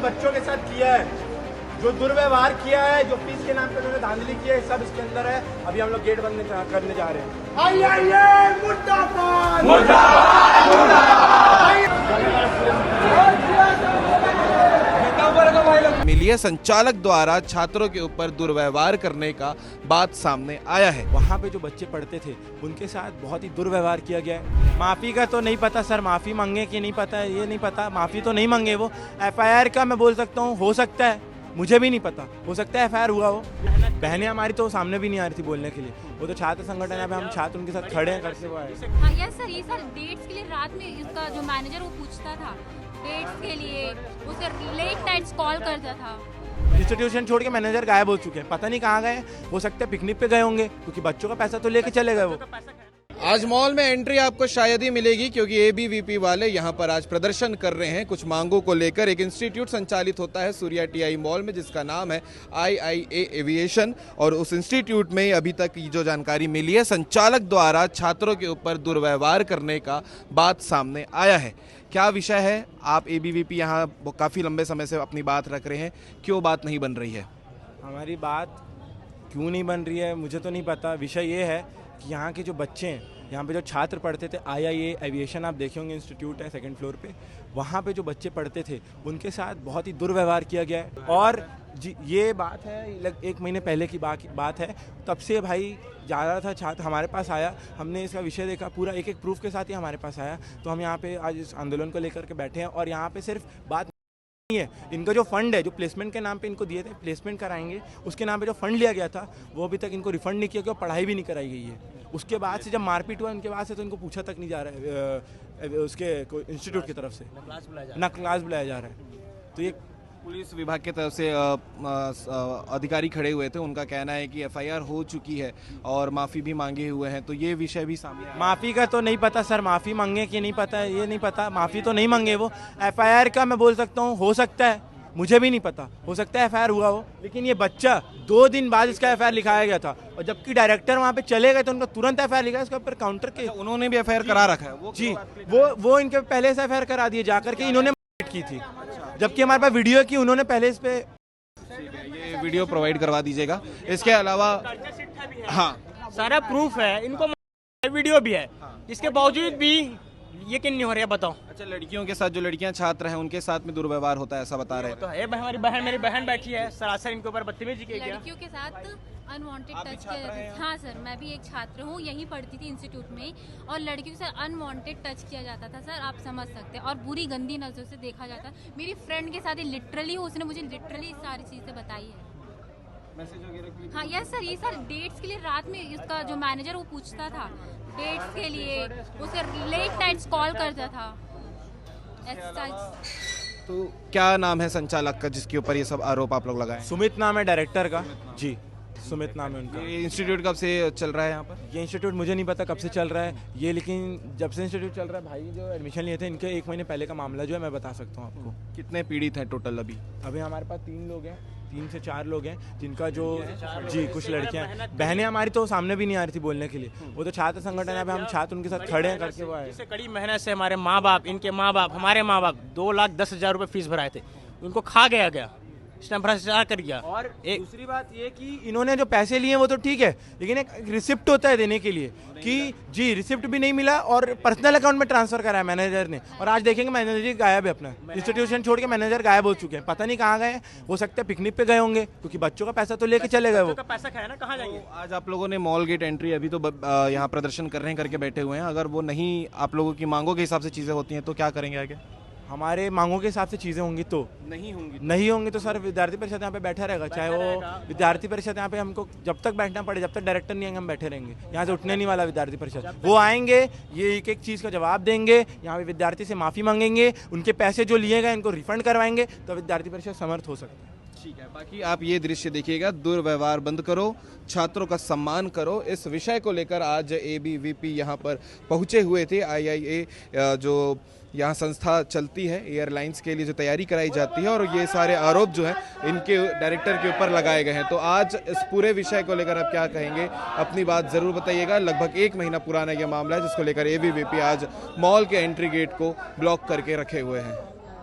बच्चों के साथ किया है, जो दुर्व्यवहार किया है, जो फीस के नाम पे उन्होंने धांधली की है, सब इसके अंदर है। अभी हम लोग गेट बंद करने जा रहे हैं। आइए मुर्दाबाद मुर्दाबाद मिली है संचालक द्वारा छात्रों के ऊपर दुर्व्यवहार करने का बात सामने आया है। वहाँ पे जो बच्चे पढ़ते थे उनके साथ बहुत ही दुर्व्यवहार किया गया है। माफ़ी का तो नहीं पता सर, माफ़ी मांगे कि नहीं पता है, ये नहीं पता। माफ़ी तो नहीं मांगे वो। एफआईआर का मैं बोल सकता हूँ, हो सकता है, मुझे भी नहीं पता, हो सकता है एफआईआर हुआ हो। बहनें हमारी तो सामने भी नहीं आ रही थी बोलने के लिए। वो तो छात्र संगठन है, हम छात्र उनके साथ खड़े हैं करके वो आए। हाँ यस सर, ये सर डेट्स के लिए रात में इसका जो मैनेजर वो पूछता था डेट्स के लिए, उसे लेट नाइट्स कॉल करता था। इंस्टीट्यूशन छोड़ के मैनेजर गायब हो चुके हैं, पता नहीं कहाँ गए। हो सकता है पिकनिक पे गए होंगे, क्योंकि बच्चों का पैसा तो लेके चले गए वो। आज मॉल में एंट्री आपको शायद ही मिलेगी, क्योंकि एबीवीपी वाले यहां पर आज प्रदर्शन कर रहे हैं कुछ मांगों को लेकर। एक इंस्टीट्यूट संचालित होता है सूर्या टीआई मॉल में, जिसका नाम है आईआईए एविएशन, और उस इंस्टीट्यूट में अभी तक जो जानकारी मिली है, संचालक द्वारा छात्रों के ऊपर दुर्व्यवहार करने का बात सामने आया है। क्या विषय है? आप एबीवीपी यहाँ काफ़ी लंबे समय से अपनी बात रख रहे हैं, क्यों बात नहीं बन रही है? हमारी बात क्यों नहीं बन रही है मुझे तो नहीं पता। विषय ये है कि यहाँ के जो बच्चे हैं, यहाँ पे जो छात्र पढ़ते थे, आईआईए एविएशन आप देखे होंगे इंस्टीट्यूट है सेकंड फ्लोर पे, वहाँ पे जो बच्चे पढ़ते थे उनके साथ बहुत ही दुर्व्यवहार किया गया है। और जी ये बात है, एक महीने पहले की बात है। तब से भाई जा रहा था छात्र, हमारे पास आया, हमने इसका विषय देखा, पूरा एक एक प्रूफ के साथ ही हमारे पास आया। तो हम यहाँ पे आज इस आंदोलन को लेकर के बैठे हैं। और यहाँ पे सिर्फ बात नहीं है, इनका जो फंड है, जो प्लेसमेंट के नाम पे इनको दिए थे, प्लेसमेंट कराएंगे, उसके नाम पे जो फंड लिया गया था वो अभी तक इनको रिफंड नहीं किया गया, पढ़ाई भी नहीं कराई गई है। उसके बाद से जब मारपीट हुआ उनके बाद से, तो इनको पूछा तक नहीं जा रहा है उसके इंस्टीट्यूट की तरफ से, ना क्लास बुलाया जा रहा है। तो ये पुलिस विभाग की तरफ से अधिकारी खड़े हुए थे, उनका कहना है कि एफआईआर हो चुकी है और माफ़ी भी मांगे हुए हैं। तो ये विषय भी सामने आया। माफ़ी का तो नहीं पता सर, माफ़ी मांगे कि नहीं पता है, ये नहीं पता। माफ़ी तो नहीं मांगे वो। एफआईआर का मैं बोल सकता हूँ, हो सकता है, मुझे भी नहीं पता, हो सकता है एफआईआर हुआ हो। लेकिन ये बच्चा 2 दिन बाद इसका एफआईआर लिखाया गया था, और जबकि डायरेक्टर वहाँ पे चले गए तो उनका तुरंत एफआईआर लिखा, इसके ऊपर काउंटर के। उन्होंने भी एफआईआर करा रखा है वो? जी, वो इनके पहले से एफआईआर करा दिए जाकर के, इन्होंने की थी, जबकि हमारे पास वीडियो की उन्होंने पहले इस पे। ये वीडियो प्रोवाइड करवा दीजिएगा। इसके अलावा हाँ सारा प्रूफ है, इनको वीडियो भी है, इसके बावजूद भी यकीन नहीं हो रहा है। बताओ। अच्छा, लड़कियों के साथ, जो लड़कियां छात्र हैं उनके साथ में दुर्व्यवहार होता है, ऐसा बता रहे हैं? तो है, हमारी बहन, मेरी बहन बैठी है, सरासर इनके ऊपर बदतमीजी किया गया। लड़कियों के साथ अनवांटेड टच किया जाता है। हाँ सर, मैं भी एक छात्र हूँ, यहीं पढ़ती थी इंस्टीट्यूट में, और लड़कियों के साथ अनवांटेड टच किया जाता था सर, आप समझ सकते हैं, और बुरी गंदी नजरों से देखा जाता है। मेरी फ्रेंड के साथ ही लिटरली, उसने मुझे लिटरली सारी चीजें बताई है। हाँ यस सर, ये सर डेट्स के लिए रात में इसका जो मैनेजर वो पूछता था डेट्स के लिए, उसे लेट नाइट्स कॉल करता था। तो क्या नाम है संचालक का जिसके ऊपर ये सब आरोप आप लोग लगाए? सुमित नाम है डायरेक्टर का। जी, सुमित नाम है उनका। ये इंस्टीट्यूट कब से चल रहा है यहाँ पर? ये इंस्टीट्यूट मुझे नहीं पता कब से चल रहा है ये, लेकिन जब से इंस्टीट्यूट चल रहा है भाई, जो एडमिशन लिए थे इनके 1 महीने पहले का मामला जो है मैं बता सकता हूँ आपको। कितने पीड़ित हैं टोटल अभी? अभी हमारे पास 3 लोग हैं, 3 से 4 लोग हैं, जिनका जो जी कुछ लड़कियां, बहनें हमारी तो सामने भी नहीं आ रही थी बोलने के लिए। वो तो छात्र संगठन है, हम छात्र उनके साथ खड़े हैं करके वो आए। जैसे कड़ी मेहनत से हमारे माँ बाप, इनके माँ बाप, हमारे माँ बाप 2,10,000 रुपये फीस भराए थे, उनको खा गया इसने भ्रष्टाचार कर दिया। और दूसरी बात ये कि इन्होंने जो पैसे लिए वो तो ठीक है, लेकिन एक रिसिप्ट होता है देने के लिए कि जी रिसिप्ट भी नहीं मिला, और पर्सनल अकाउंट में ट्रांसफर करा है मैनेजर ने। और आज देखेंगे मैनेजर गायब है, अपना इंस्टीट्यूशन छोड़ के मैनेजर गायब हो चुके हैं, पता नहीं कहाँ गए। हो सकता है पिकनिक पे गए होंगे, क्योंकि बच्चों का पैसा तो लेके चले गए वो। पैसा खाया ना, कहाँ जाएंगे? आज आप लोगों ने मॉल गेट एंट्री अभी तो यहाँ प्रदर्शन कर रहे हैं करके बैठे हुए हैं, अगर वो नहीं आप लोगों की मांगों के हिसाब से चीजें होती हैं तो क्या करेंगे आगे? हमारे मांगों के हिसाब से चीज़ें होंगी तो नहीं होंगी तो सर विद्यार्थी परिषद यहाँ पे बैठा रहेगा, चाहे वो विद्यार्थी परिषद यहाँ पे हमको जब तक बैठना पड़े, जब तक डायरेक्टर नहीं आएंगे हम बैठे रहेंगे। यहाँ से उठने नहीं वाला विद्यार्थी परिषद। वो आएंगे, ये एक एक चीज़ का जवाब देंगे, यहाँ पे विद्यार्थी से माफ़ी मांगेंगे, उनके पैसे जो लिए गए इनको रिफंड करवाएंगे, तो विद्यार्थी परिषद समर्थ हो सकता है। ठीक है, बाकी आप ये दृश्य देखिएगा, दुर्व्यवहार बंद करो, छात्रों का सम्मान करो। इस विषय को लेकर आज एबीवीपी यहाँ पर पहुँचे हुए थे। आईआईए जो यहाँ संस्था चलती है एयरलाइंस के लिए, जो तैयारी कराई जाती है, और ये सारे आरोप जो है इनके डायरेक्टर के ऊपर लगाए गए हैं। तो आज इस पूरे विषय को लेकर आप क्या कहेंगे, अपनी बात ज़रूर बताइएगा। लगभग 1 महीना पुराना ये मामला है, जिसको लेकर एबीवीपी आज मॉल के एंट्री गेट को ब्लॉक करके रखे हुए हैं।